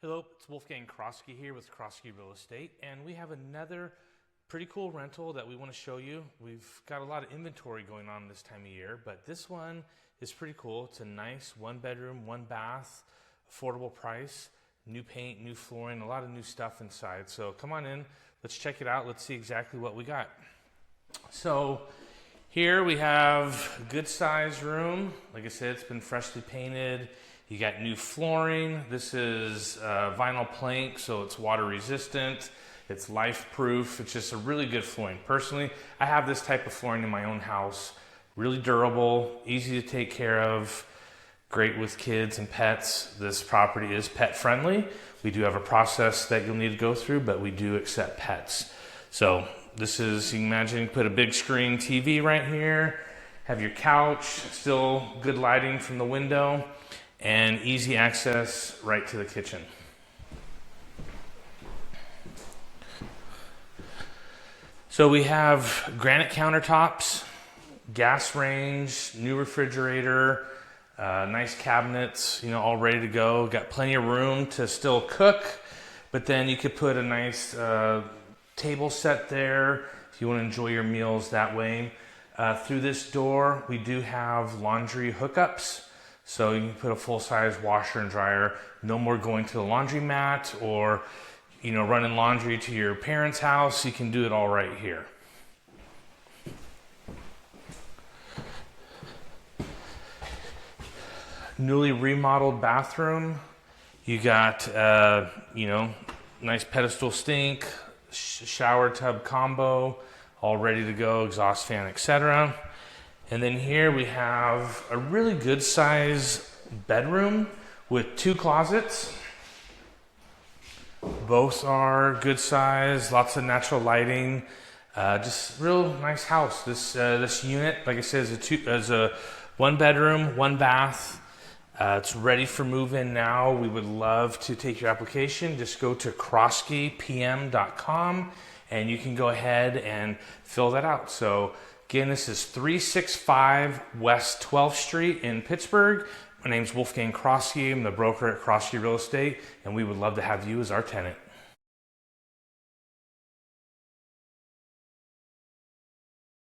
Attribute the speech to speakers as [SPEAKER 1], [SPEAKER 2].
[SPEAKER 1] Hello, it's Wolfgang Croskey here with Croskey Real Estate, and we have another pretty cool rental that we want to show you. We've got a lot of inventory going on this time of year, but this one is pretty cool. It's a nice one bedroom, one bath, affordable price, new paint, new flooring, a lot of new stuff inside. So come on in, let's check it out. Let's see exactly what we got. So here we have a good size room. Like I said, it's been freshly painted. You got new flooring. This is vinyl plank, so it's water resistant. It's life proof. It's just a really good flooring. Personally, I have this type of flooring in my own house. Really durable, easy to take care of, great with kids and pets. This property is pet friendly. We do have a process that you'll need to go through, but we do accept pets. So this is, you can imagine, put a big screen TV right here, have your couch, still good lighting from the window, and easy access right to the kitchen. So we have granite countertops, gas range, new refrigerator, nice cabinets, all ready to go. Got plenty of room to still cook, but then you could put a nice table set there if you want to enjoy your meals that way. Through this door, we do have laundry hookups. So you can put a full-size washer and dryer. No more going to the laundromat or, running laundry to your parents' house. You can do it all right here. Newly remodeled bathroom. You got, nice pedestal sink, shower tub combo, all ready to go, exhaust fan, etc. And then here we have a really good size bedroom with two closets. Both are good size, lots of natural lighting. Just real nice house. This unit, like I said, is a one bedroom, one bath. It's ready for move-in now. We would love to take your application. Just go to croskeypm.com and you can go ahead and fill that out. So again, this is 365 West 12th Street in Pittsburgh. My name's Wolfgang Croskey. I'm the broker at Croskey Real Estate, and we would love to have you as our tenant.